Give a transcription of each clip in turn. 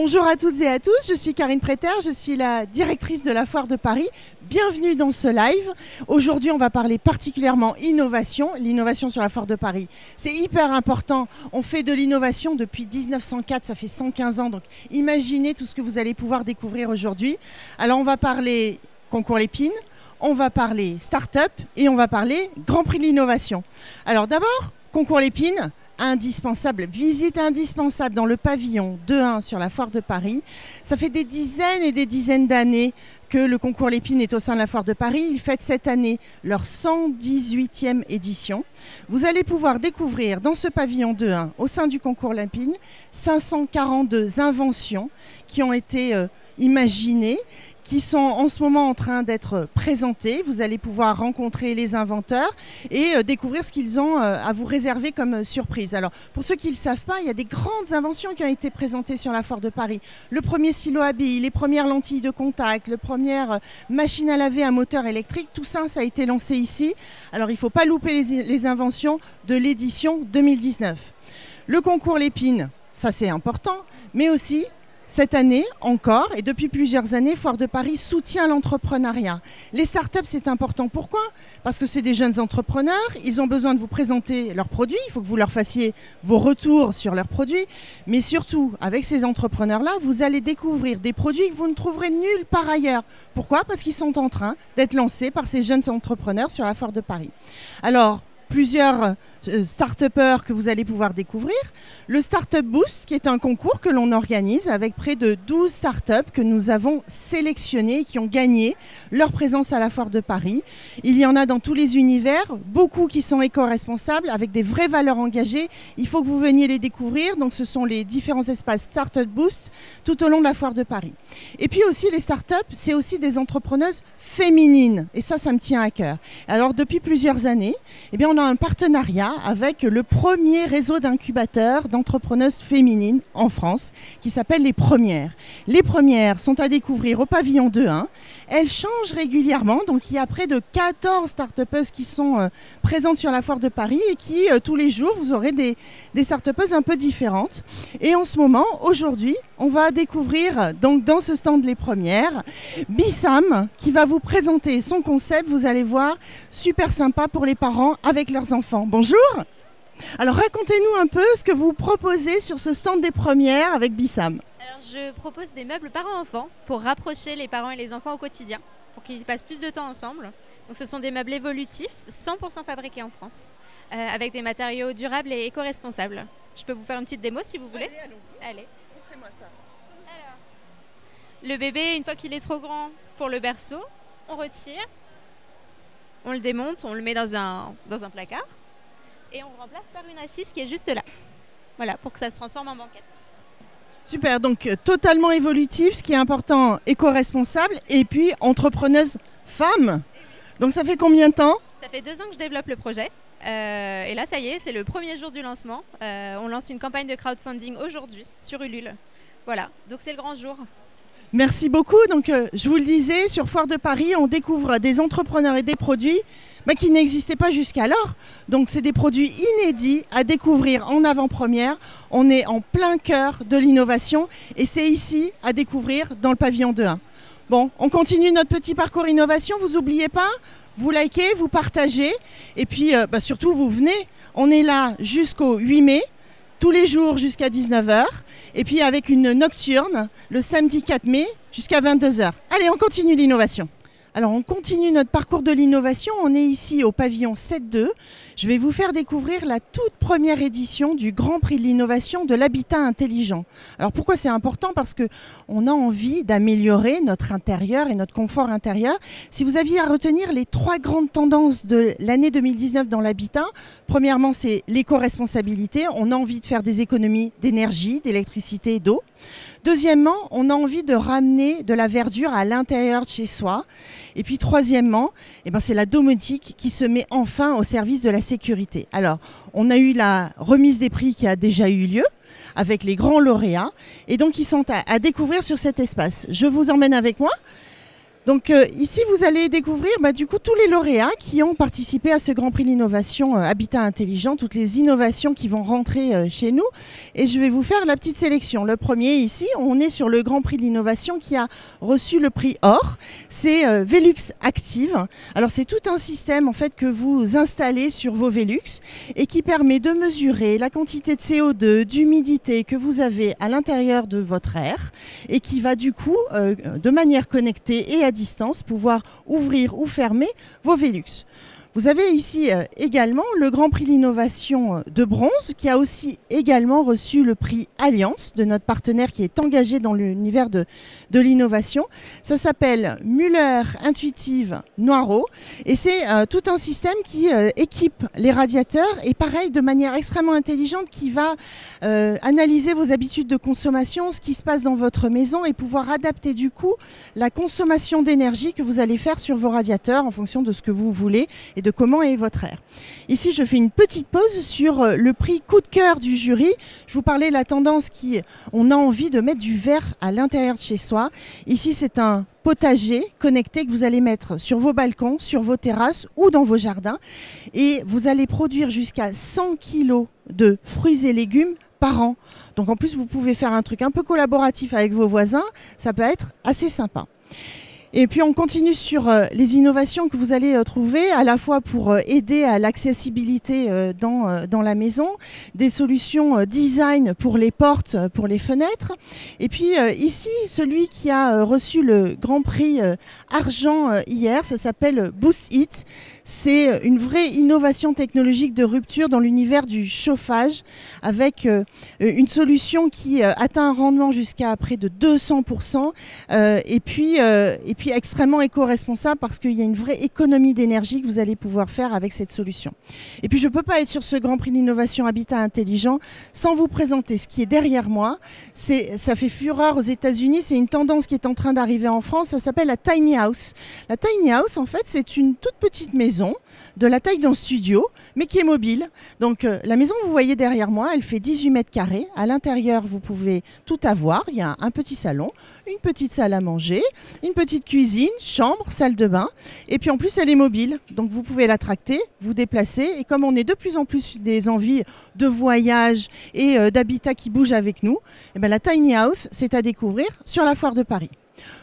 Bonjour à toutes et à tous, je suis Karine Préter, je suis la directrice de la Foire de Paris. Bienvenue dans ce live. Aujourd'hui, on va parler particulièrement innovation, l'innovation sur la Foire de Paris. C'est hyper important. On fait de l'innovation depuis 1904, ça fait 115 ans. Donc imaginez tout ce que vous allez pouvoir découvrir aujourd'hui. Alors on va parler concours Lépine, on va parler start-up et on va parler Grand Prix de l'innovation. Alors d'abord, concours Lépine. Indispensable, visite indispensable dans le pavillon 2.1 sur la Foire de Paris. Ça fait des dizaines et des dizaines d'années que le concours Lépine est au sein de la Foire de Paris. Ils fêtent cette année leur 118e édition. Vous allez pouvoir découvrir dans ce pavillon 2.1, au sein du concours Lépine, 542 inventions qui ont été imaginées, qui sont en ce moment en train d'être présentés. Vous allez pouvoir rencontrer les inventeurs et découvrir ce qu'ils ont à vous réserver comme surprise. Alors, pour ceux qui ne le savent pas, il y a des grandes inventions qui ont été présentées sur la Foire de Paris. Le premier stylo à billes, les premières lentilles de contact, la première machine à laver à moteur électrique, tout ça, ça a été lancé ici. Alors, il ne faut pas louper les inventions de l'édition 2019. Le concours Lépine, ça c'est important, mais aussi cette année encore, et depuis plusieurs années, Foire de Paris soutient l'entrepreneuriat. Les startups, c'est important. Pourquoi ? Parce que c'est des jeunes entrepreneurs, ils ont besoin de vous présenter leurs produits, il faut que vous leur fassiez vos retours sur leurs produits, mais surtout, avec ces entrepreneurs-là, vous allez découvrir des produits que vous ne trouverez nulle part ailleurs. Pourquoi ? Parce qu'ils sont en train d'être lancés par ces jeunes entrepreneurs sur la Foire de Paris. Alors, plusieurs start-upers que vous allez pouvoir découvrir. Le Startup Boost, qui est un concours que l'on organise avec près de 12 startups que nous avons sélectionnées et qui ont gagné leur présence à la Foire de Paris. Il y en a dans tous les univers, beaucoup qui sont éco-responsables, avec des vraies valeurs engagées. Il faut que vous veniez les découvrir. Donc, ce sont les différents espaces Startup Boost tout au long de la Foire de Paris. Et puis aussi, les startups, c'est aussi des entrepreneuses féminines. Et ça me tient à cœur. Alors, depuis plusieurs années, eh bien, on a un partenariat avec le premier réseau d'incubateurs d'entrepreneuses féminines en France qui s'appelle Les Premières. Les Premières sont à découvrir au pavillon 2.1. Elles changent régulièrement, donc il y a près de 14 start-upeuses qui sont présentes sur la Foire de Paris et qui, tous les jours, vous aurez des start-upeuses un peu différentes. Et en ce moment, aujourd'hui, on va découvrir donc dans ce stand Les Premières, Bissam qui va vous présenter son concept, vous allez voir, super sympa pour les parents avec leurs enfants. Bonjour. Alors racontez-nous un peu ce que vous proposez sur ce stand des Premières avec Bissam. Alors je propose des meubles parents-enfants pour rapprocher les parents et les enfants au quotidien, pour qu'ils passent plus de temps ensemble. Donc ce sont des meubles évolutifs, 100% fabriqués en France, avec des matériaux durables et éco-responsables. Je peux vous faire une petite démo si vous voulez. Allez, allons-y. Montrez-moi ça. Alors, le bébé, une fois qu'il est trop grand pour le berceau, on retire, on le démonte, on le met dans un placard et on le remplace par une assise qui est juste là. Voilà, pour que ça se transforme en banquette. Super, donc totalement évolutif, ce qui est important, éco-responsable et puis entrepreneuse femme. Donc ça fait combien de temps ? Ça fait 2 ans que je développe le projet. Et là, ça y est, c'est le premier jour du lancement. On lance une campagne de crowdfunding aujourd'hui sur Ulule. Voilà, donc c'est le grand jour. Merci beaucoup. Donc, je vous le disais, sur Foire de Paris, on découvre des entrepreneurs et des produits qui n'existaient pas jusqu'alors. Donc, c'est des produits inédits à découvrir en avant-première. On est en plein cœur de l'innovation et c'est ici à découvrir dans le pavillon 2.1. Bon, on continue notre petit parcours innovation. Vous n'oubliez pas, vous likez, vous partagez et puis surtout, vous venez. On est là jusqu'au 8 mai. Tous les jours jusqu'à 19h, et puis avec une nocturne le samedi 4 mai jusqu'à 22h. Allez, on continue l'innovation. Alors, on continue notre parcours de l'innovation. On est ici au pavillon 7.2. Je vais vous faire découvrir la toute première édition du Grand Prix de l'innovation de l'habitat intelligent. Alors, pourquoi c'est important ? Parce qu'on a envie d'améliorer notre intérieur et notre confort intérieur. Si vous aviez à retenir les 3 grandes tendances de l'année 2019 dans l'habitat, premièrement, c'est l'éco-responsabilité. On a envie de faire des économies d'énergie, d'électricité et d'eau. Deuxièmement, on a envie de ramener de la verdure à l'intérieur de chez soi. Et puis troisièmement, c'est la domotique qui se met enfin au service de la sécurité. Alors, on a eu la remise des prix qui a déjà eu lieu avec les grands lauréats et donc ils sont à découvrir sur cet espace. Je vous emmène avec moi. Donc ici, vous allez découvrir du coup tous les lauréats qui ont participé à ce Grand Prix de l'innovation Habitat Intelligent, toutes les innovations qui vont rentrer chez nous. Et je vais vous faire la petite sélection. Le premier ici, on est sur le Grand Prix de l'innovation qui a reçu le prix Or. C'est Velux Active. Alors c'est tout un système en fait que vous installez sur vos Velux et qui permet de mesurer la quantité de CO2, d'humidité que vous avez à l'intérieur de votre air et qui va du coup, de manière connectée et à distance, pouvoir ouvrir ou fermer vos Velux. Vous avez ici également le Grand Prix de l'innovation de bronze qui a aussi également reçu le prix Alliance de notre partenaire qui est engagé dans l'univers de l'innovation. Ça s'appelle Muller Intuitive Noiro et c'est tout un système qui équipe les radiateurs et pareil de manière extrêmement intelligente qui va analyser vos habitudes de consommation, ce qui se passe dans votre maison et pouvoir adapter du coup la consommation d'énergie que vous allez faire sur vos radiateurs en fonction de ce que vous voulez et de comment est votre air. Ici, je fais une petite pause sur le prix coup de cœur du jury. Je vous parlais de la tendance on a envie de mettre du verre à l'intérieur de chez soi. Ici, c'est un potager connecté que vous allez mettre sur vos balcons, sur vos terrasses ou dans vos jardins. Et vous allez produire jusqu'à 100 kg de fruits et légumes par an. Donc en plus, vous pouvez faire un truc un peu collaboratif avec vos voisins. Ça peut être assez sympa. Et puis on continue sur les innovations que vous allez trouver à la fois pour aider à l'accessibilité dans la maison, des solutions design pour les portes, pour les fenêtres. Et puis ici, celui qui a reçu le Grand Prix Argent hier, ça s'appelle Boost It. C'est une vraie innovation technologique de rupture dans l'univers du chauffage avec une solution qui atteint un rendement jusqu'à près de 200% et puis extrêmement éco-responsable parce qu'il y a une vraie économie d'énergie que vous allez pouvoir faire avec cette solution. Et puis je ne peux pas être sur ce Grand Prix d'innovation Habitat Intelligent sans vous présenter ce qui est derrière moi. Ça fait fureur aux États-Unis, c'est une tendance qui est en train d'arriver en France, ça s'appelle la Tiny House. La Tiny House, en fait, c'est une toute petite maison de la taille d'un studio, mais qui est mobile. Donc la maison que vous voyez derrière moi, elle fait 18 mètres carrés. À l'intérieur, vous pouvez tout avoir. Il y a un petit salon, une petite salle à manger, une petite cuisine, chambre, salle de bain. Et puis en plus, elle est mobile. Donc vous pouvez la tracter, vous déplacer. Et comme on est de plus en plus des envies de voyage et d'habitat qui bougent avec nous, et bien la Tiny House, c'est à découvrir sur la Foire de Paris.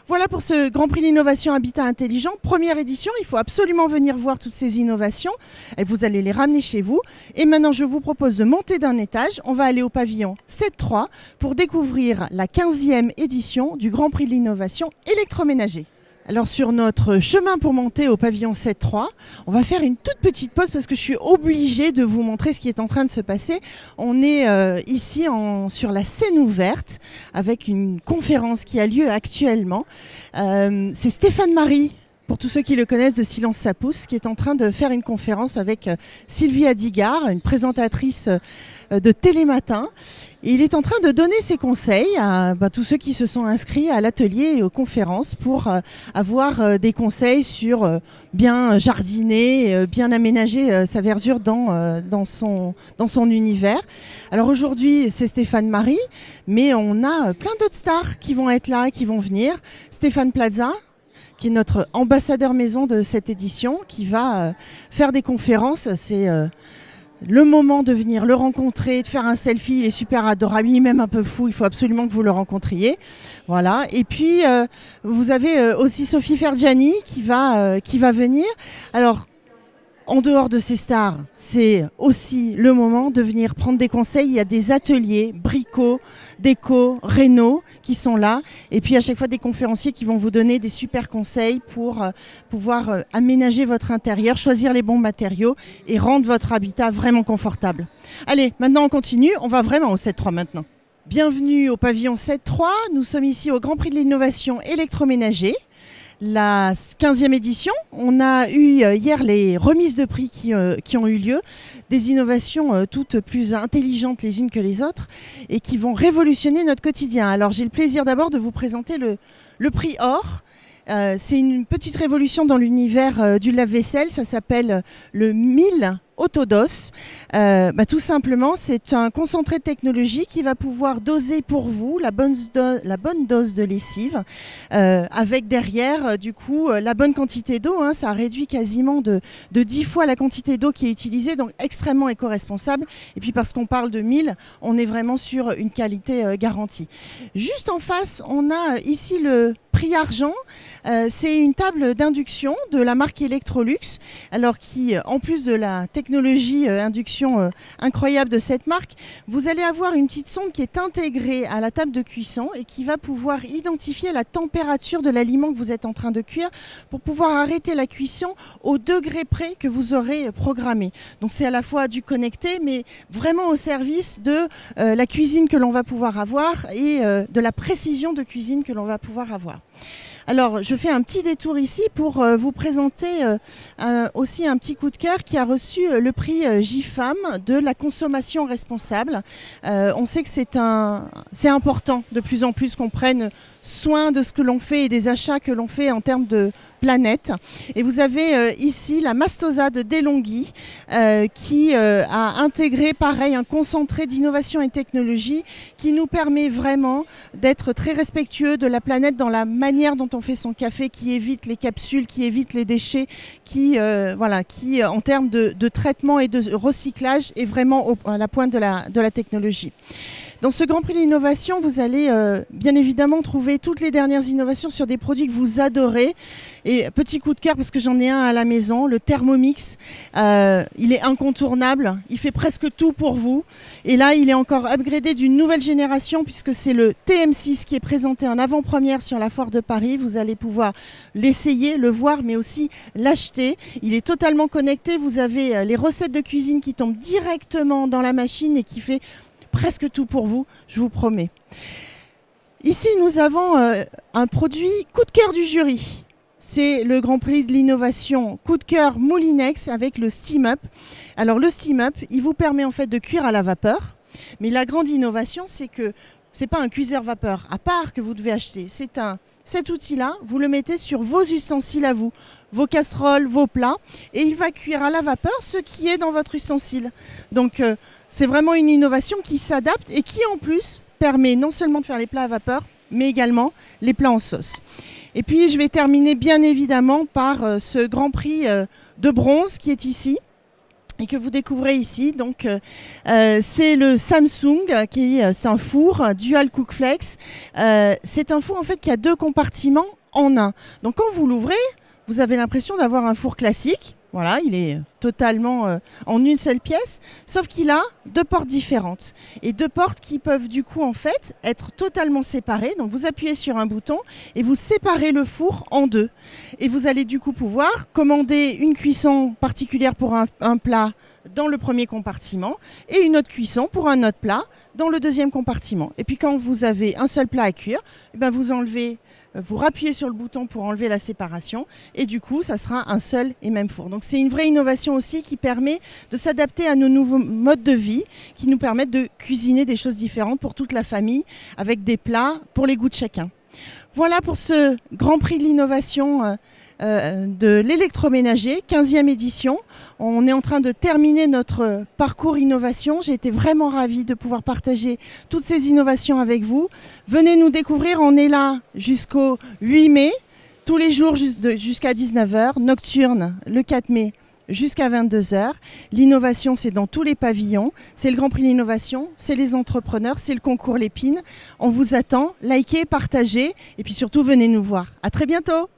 Voilà pour ce Grand Prix d'innovation Habitat Intelligent. Première édition, il faut absolument venir voir toutes ces innovations. Et vous allez les ramener chez vous. Et maintenant, je vous propose de monter d'un étage. On va aller au pavillon 7.3 pour découvrir la 15e édition du Grand Prix de l'innovation électroménager. Alors sur notre chemin pour monter au pavillon 7.3, on va faire une toute petite pause parce que je suis obligée de vous montrer ce qui est en train de se passer. On est ici sur la scène ouverte avec une conférence qui a lieu actuellement. C'est Stéphane Marie, pour tous ceux qui le connaissent, de Silence ça pousse, qui est en train de faire une conférence avec Sylvie Adigard, une présentatrice de Télématin. Et il est en train de donner ses conseils à tous ceux qui se sont inscrits à l'atelier et aux conférences pour avoir des conseils sur bien jardiner, bien aménager sa verdure dans son univers. Alors aujourd'hui, c'est Stéphane Marie, mais on a plein d'autres stars qui vont être là, qui vont venir. Stéphane Plaza, qui est notre ambassadeur maison de cette édition, qui va faire des conférences. C'est le moment de venir le rencontrer, de faire un selfie. Il est super adorable, il est même un peu fou, il faut absolument que vous le rencontriez. Voilà. Et puis, vous avez aussi Sophie Fergiani qui va venir. Alors, en dehors de ces stars, c'est aussi le moment de venir prendre des conseils. Il y a des ateliers, bricots, déco, réno qui sont là. Et puis à chaque fois des conférenciers qui vont vous donner des super conseils pour pouvoir aménager votre intérieur, choisir les bons matériaux et rendre votre habitat vraiment confortable. Allez, maintenant on continue. On va vraiment au 7.3 maintenant. Bienvenue au pavillon 7.3. Nous sommes ici au Grand Prix de l'innovation électroménager. La 15e édition, on a eu hier les remises de prix qui ont eu lieu, des innovations toutes plus intelligentes les unes que les autres et qui vont révolutionner notre quotidien. Alors j'ai le plaisir d'abord de vous présenter le prix Or. C'est une petite révolution dans l'univers du lave-vaisselle, ça s'appelle le 1000 Autodos. Tout simplement, c'est un concentré de technologie qui va pouvoir doser pour vous la bonne dose de lessive, avec derrière, du coup, la bonne quantité d'eau. Ça réduit quasiment de 10 fois la quantité d'eau qui est utilisée, donc extrêmement éco-responsable. Et puis parce qu'on parle de 1000, on est vraiment sur une qualité garantie. Juste en face, on a ici le prix argent. C'est une table d'induction de la marque Electrolux, alors qui, en plus de la technologie induction incroyable de cette marque, vous allez avoir une petite sonde qui est intégrée à la table de cuisson et qui va pouvoir identifier la température de l'aliment que vous êtes en train de cuire pour pouvoir arrêter la cuisson au degré près que vous aurez programmé. Donc c'est à la fois du connecté, mais vraiment au service de la cuisine que l'on va pouvoir avoir et de la précision de cuisine que l'on va pouvoir avoir. Alors, je fais un petit détour ici pour vous présenter aussi un petit coup de cœur qui a reçu le prix GIFAM de la consommation responsable. On sait que c'est important de plus en plus qu'on prenne soin de ce que l'on fait et des achats que l'on fait en termes de planète. Et vous avez ici la Mastosa de Delonghi qui a intégré pareil un concentré d'innovation et technologie qui nous permet vraiment d'être très respectueux de la planète dans la manière dont on fait son café, qui évite les capsules, qui évite les déchets, qui en termes de traitement et de recyclage est vraiment à la pointe de la technologie. Dans ce Grand Prix de l'innovation, vous allez bien évidemment trouver toutes les dernières innovations sur des produits que vous adorez. Et petit coup de cœur, parce que j'en ai un à la maison, le Thermomix. Il est incontournable, il fait presque tout pour vous. Et là, il est encore upgradé d'une nouvelle génération, puisque c'est le TM6 qui est présenté en avant-première sur la foire de Paris. Vous allez pouvoir l'essayer, le voir, mais aussi l'acheter. Il est totalement connecté. Vous avez les recettes de cuisine qui tombent directement dans la machine et qui fait presque tout pour vous, je vous promets. Ici, nous avons un produit coup de cœur du jury. C'est le Grand Prix de l'innovation coup de cœur Moulinex avec le Steam Up. Alors le Steam Up, il vous permet en fait de cuire à la vapeur. Mais la grande innovation, c'est que ce n'est pas un cuiseur vapeur à part que vous devez acheter. Cet outil-là, vous le mettez sur vos ustensiles à vous, vos casseroles, vos plats, et il va cuire à la vapeur ce qui est dans votre ustensile. Donc c'est vraiment une innovation qui s'adapte et qui en plus permet non seulement de faire les plats à vapeur, mais également les plats en sauce. Et puis je vais terminer bien évidemment par ce Grand Prix de bronze qui est ici et que vous découvrez ici. Donc c'est le Samsung, c'est un four Dual Cook Flex. C'est un four en fait qui a 2 compartiments en un. Donc quand vous l'ouvrez, vous avez l'impression d'avoir un four classique. Voilà, il est totalement en une seule pièce, sauf qu'il a 2 portes différentes. Et 2 portes qui peuvent du coup en fait être totalement séparées. Donc vous appuyez sur un bouton et vous séparez le four en 2. Et vous allez du coup pouvoir commander une cuisson particulière pour un plat dans le premier compartiment et une autre cuisson pour un autre plat dans le deuxième compartiment. Et puis quand vous avez un seul plat à cuire, vous rappuyez sur le bouton pour enlever la séparation et du coup, ça sera un seul et même four. Donc c'est une vraie innovation aussi qui permet de s'adapter à nos nouveaux modes de vie, qui nous permettent de cuisiner des choses différentes pour toute la famille avec des plats pour les goûts de chacun. Voilà pour ce Grand Prix de l'innovation de l'électroménager, 15e édition. On est en train de terminer notre parcours innovation. J'ai été vraiment ravie de pouvoir partager toutes ces innovations avec vous. Venez nous découvrir, on est là jusqu'au 8 mai, tous les jours jusqu'à 19h, nocturne le 4 mai jusqu'à 22h. L'innovation, c'est dans tous les pavillons. C'est le Grand Prix de l'innovation, c'est les entrepreneurs, c'est le concours Lépine. On vous attend, likez, partagez et puis surtout venez nous voir. À très bientôt.